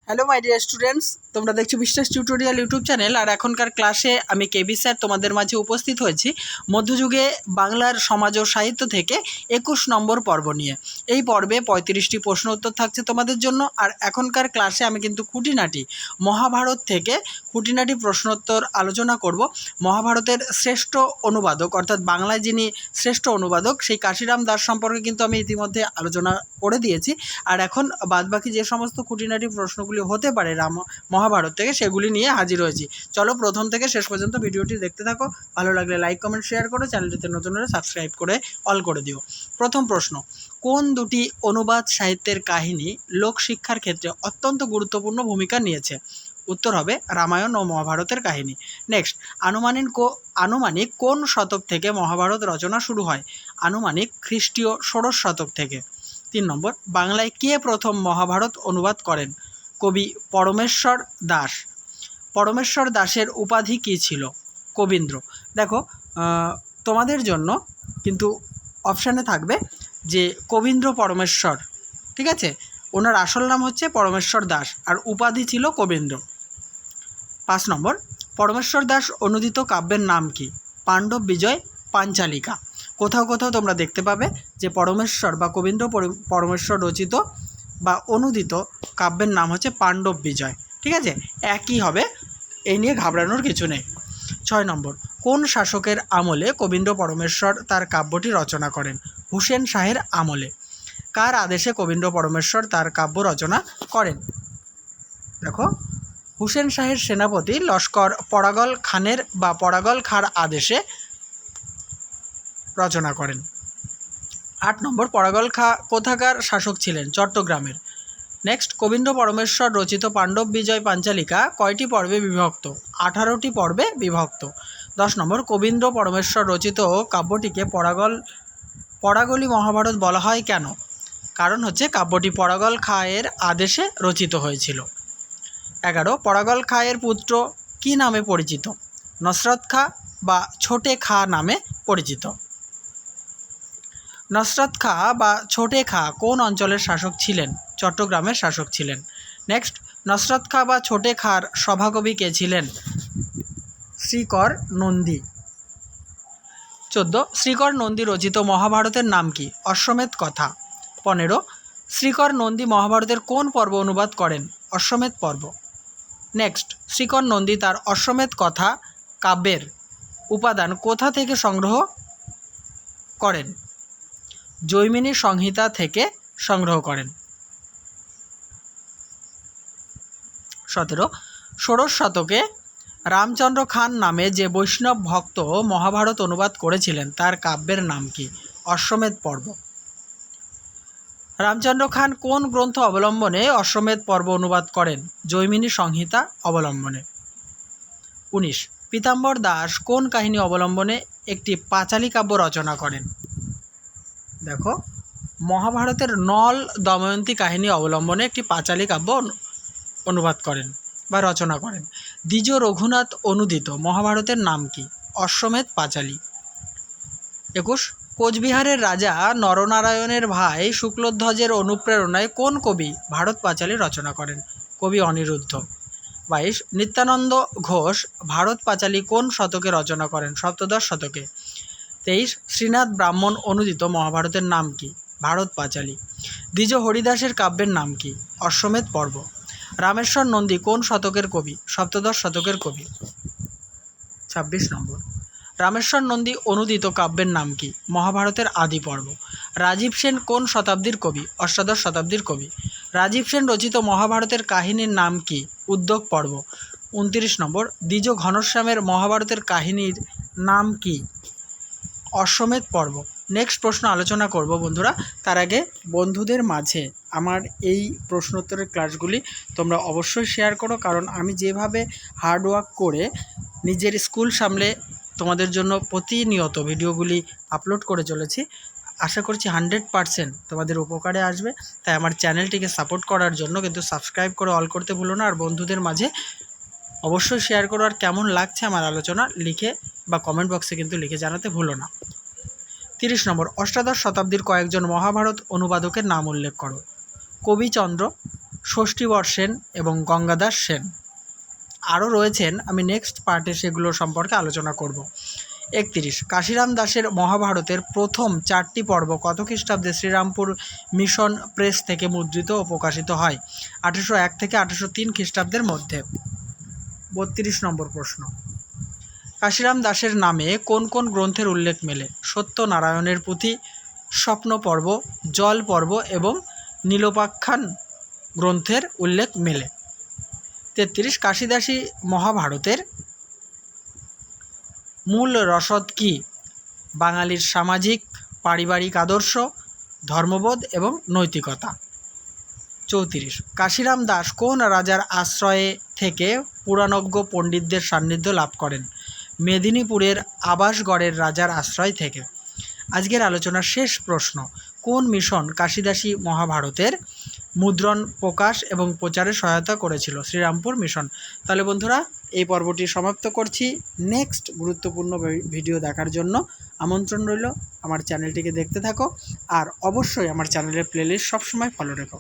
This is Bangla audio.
হ্যালো মাই ডিয়ার স্টুডেন্টস, তোমরা দেখছো বিশ্বাস টিউটোরিয়াল ইউটিউব চ্যানেল। আর এখনকার ক্লাসে আমি কেবি স্যার তোমাদের মাঝে উপস্থিত হয়েছি মধ্যযুগে বাংলার সমাজ ও সাহিত্য থেকে 21 নম্বর পর্ব নিয়ে। এই পর্বে 35টি প্রশ্ন উত্তর থাকছে তোমাদের জন্য। আর এখনকার ক্লাসে আমি কিন্তু খুঁটিনাটি মহাভারত থেকে খুঁটিনাটি প্রশ্নোত্তর আলোচনা করব। মহাভারতের শ্রেষ্ঠ অনুবাদক অর্থাৎ বাংলায় যিনি শ্রেষ্ঠ অনুবাদক সেই কাশিরাম দাস সম্পর্কে কিন্তু আমি ইতিমধ্যে আলোচনা করে দিয়েছি। আর এখন বাদবাকি যে সমস্ত খুঁটিনাটি প্রশ্নগুলি হতে পারে মহাভারত থেকে সেগুলি নিয়ে হাজির হয়েছি। চলো প্রথম থেকে শেষ পর্যন্ত ভিডিওটি দেখতে থাকো। ভালো লাগলে লাইক কমেন্ট শেয়ার করো, চ্যানেলটিতে নতুন হলে সাবস্ক্রাইব করে অল করে দিও। প্রথম প্রশ্ন, কোন দুটি অনুবাদ সাহিত্যের কাহিনী লোকশিক্ষার ক্ষেত্রে অত্যন্ত গুরুত্বপূর্ণ ভূমিকা নিয়েছে? উত্তর হবে রামায়ণ ও মহাভারতের কাহিনী। নেক্সট, আনুমানিক কোন শতক থেকে মহাভারত রচনা শুরু হয়? আনুমানিক খ্রিস্টীয় ষোড়শ শতক থেকে। 3 নম্বর, বাংলায় কে প্রথম মহাভারত অনুবাদ করেন? কবি পরমেশ্বর দাস। পরমেশ্বর দাসের উপাধি কী ছিল? কবীন্দ্র। দেখো, তোমাদের জন্য কিন্তু অপশানে থাকবে যে কবীন্দ্র পরমেশ্বর, ঠিক আছে? ওনার আসল নাম হচ্ছে পরমেশ্বর দাস আর উপাধি ছিল কবীন্দ্র। 5 নম্বর, পরমেশ্বর দাস অনুদিত কাব্যের নাম কি? পাণ্ডব বিজয়, পাঞ্চালিকা। কোথাও কোথাও তোমরা দেখতে পাবে যে পরমেশ্বর বা কবীন্দ্র পরমেশ্বর রচিত বা অনুদিত কাব্যের নাম হচ্ছে পাণ্ডব বিজয়, ঠিক আছে? একই হবে, এই নিয়ে ঘাবড়ানোর কিছু নেই। 6 নম্বর, কোন শাসকের আমলে কবীন্দ্র পরমেশ্বর তার কাব্যটি রচনা করেন? হুসেন শাহের আমলে। কার আদেশে কবীন্দ্র পরমেশ্বর তার কাব্য রচনা করেন? দেখো, হুসেন শাহের সেনাপতি লস্কর পরাগল খানের বা পরাগল খাঁর আদেশে রচনা করেন। 8 নম্বর, পরাগল খাঁ কোথাকার শাসক ছিলেন? চট্টগ্রামের। নেক্সট, কবীন্দ্র পরমেশ্বর রচিত পাণ্ডব বিজয় পাঞ্চালিকা কয়টি পর্বে বিভক্ত? 18টি পর্বে বিভক্ত। 10 নম্বর, কবীন্দ্র পরমেশ্বর রচিত কাব্যটিকে পরাগলি মহাভারত বলা হয় কেন? কারণ হচ্ছে কাব্যটি পরাগল খাঁয়ের আদেশে রচিত হয়েছিল। 11, পরাগল খাঁয়ের পুত্র কি নামে পরিচিত? নসরত খাঁ বা ছোটে খাঁ নামে পরিচিত। নসরত খাঁ বা ছোটে খাঁ কোন অঞ্চলের শাসক ছিলেন? চট্টগ্রামের শাসক ছিলেন। নেক্সট, নসরত খাঁ বা ছোটে খাঁর সভাকবি কে ছিলেন? শ্রীকর নন্দী। 14, শ্রীকর নন্দী রচিত মহাভারতের নাম কি? অশ্বমেধ কথা। 15, শ্রীকর নন্দী মহাভারতের কোন পর্ব অনুবাদ করেন? অশ্বমেধ পর্ব। নেক্সট, শ্রীকর নন্দী তার অশ্বমেধ কথা কাব্যের উপাদান কোথা থেকে সংগ্রহ করেন? জৈমিনী সংহিতা থেকে সংগ্রহ করেন। 17, ষোড়শ শতকে রামচন্দ্র খান নামে যে বৈষ্ণব ভক্ত মহাভারত অনুবাদ করেছিলেন তার কাব্যের নাম কি? অশ্বমেধ পর্ব। রামচন্দ্র খান কোন গ্রন্থ অবলম্বনে অশ্বমেধ পর্ব অনুবাদ করেন? জৈমিনী সংহিতা অবলম্বনে। 19, পীতাম্বর দাস কোন কাহিনী অবলম্বনে একটি পাঁচালী কাব্য রচনা করেন? দেখো, মহাভারতের নল দময়ন্তী কাহিনী অবলম্বনে একটি পাঁচালী কাব্য অনুবাদ করেন বা রচনা করেন। দ্বিজ রঘুনাথ অনুদিত মহাভারতের নাম কি? অশ্বমেধ পাঁচালী। 21, কোচবিহারের রাজা নরনারায়ণের ভাই শুক্লধ্বজের অনুপ্রেরণায় কোন কবি ভারত পাঁচালী রচনা করেন? কবি অনিরুদ্ধ। 22, নিত্যানন্দ ঘোষ ভারত পাঁচালী কোন শতকে রচনা করেন? সপ্তদশ শতকে। 23, শ্রীনাথ ব্রাহ্মণ অনুদিত মহাভারতের নাম কি? ভারত পাঁচালী। দ্বিজ হরিদাসের কাব্যের নাম কি? অশ্বমেধ পর্ব। রামেশ্বর নন্দী কোন শতকের কবি? সপ্তদশ শতকের কবি। 26 নম্বর, রামেশ্বর নন্দী অনুদিত কাব্যের নাম কি? মহাভারতের আদি পর্ব। রাজীব সেন কোন শতাব্দীর কবি? অষ্টাদশ শতাব্দীর কবি। রাজীব সেন রচিত মহাভারতের কাহিনীর নাম কি? উদ্যোগ পর্ব। 29 নম্বর, দ্বিজ ঘনশ্যামের মহাভারতের কাহিনীর নাম কি? অশ্বমেধ পর্ব। নেক্সট প্রশ্ন আলোচনা করব বন্ধুরা। তার আগে বন্ধুদের মাঝে আমার এই প্রশ্নোত্তরের ক্লাসগুলি তোমরা অবশ্যই শেয়ার করো, কারণ আমি যেভাবে হার্ডওয়ার্ক করে নিজের স্কুল সামলে তোমাদের জন্য প্রতিনিয়ত ভিডিওগুলি আপলোড করে চলেছি, আশা করছি 100% তোমাদের উপকারে আসবে। তাই আমার চ্যানেলটিকে সাপোর্ট করার জন্য কিন্তু সাবস্ক্রাইব করে অল করতে ভুলো না। আর বন্ধুদের মাঝে অবশ্যই শেয়ার করো। আর কেমন লাগছে আমার আলোচনা লিখে বা কমেন্ট বক্সে কিন্তু লিখে জানাতে ভুলো না। 30 নম্বর, অষ্টাদশ শতাব্দীর কয়েকজন মহাভারত অনুবাদকের নাম উল্লেখ করো। কবিচন্দ্র, ষষ্ঠীবর সেন এবং গঙ্গাদাস সেন। আরও রয়েছেন, আমি নেক্সট পার্টে সেগুলো সম্পর্কে আলোচনা করব। 31, কাশিরাম দাসের মহাভারতের প্রথম 4টি পর্ব কত খ্রিস্টাব্দে শ্রীরামপুর মিশন প্রেস থেকে মুদ্রিত ও প্রকাশিত হয়? 1801 থেকে 1803 খ্রিস্টাব্দের মধ্যে। 32 নম্বর প্রশ্ন, কাশিরাম দাসের নামে কোন কোন গ্রন্থের উল্লেখ মেলে? সত্যনারায়ণের পুঁথি, স্বপ্ন পর্ব, জল পর্ব এবং নীলোপাখ্যান গ্রন্থের উল্লেখ মেলে। 33, কাশিদাসী মহাভারতের মূল রসদ কি? বাঙালির সামাজিক পারিবারিক আদর্শ, ধর্মবোধ এবং নৈতিকতা। 34, কাশিরাম দাস কোন রাজার আশ্রয়ে থেকে পুরাণজ্ঞ পণ্ডিতদের সান্নিধ্য লাভ করেন? মেদিনীপুরের আবাসগড়ের রাজার আশ্রয় থেকে। আজকের আলোচনার শেষ প্রশ্ন, কোন মিশন কাশিদাসী মহাভারতের মুদ্রণ, প্রকাশ এবং প্রচারে সহায়তা করেছিল? শ্রীরামপুর মিশন। তাহলে বন্ধুরা, এই পর্বটি সমাপ্ত করছি। নেক্সট গুরুত্বপূর্ণ ভিডিও দেখার জন্য আমন্ত্রণ রইল। আমার চ্যানেলটিকে দেখতে থাকো আর অবশ্যই আমার চ্যানেলের প্লেলিস্ট সবসময় ফলো রেখো।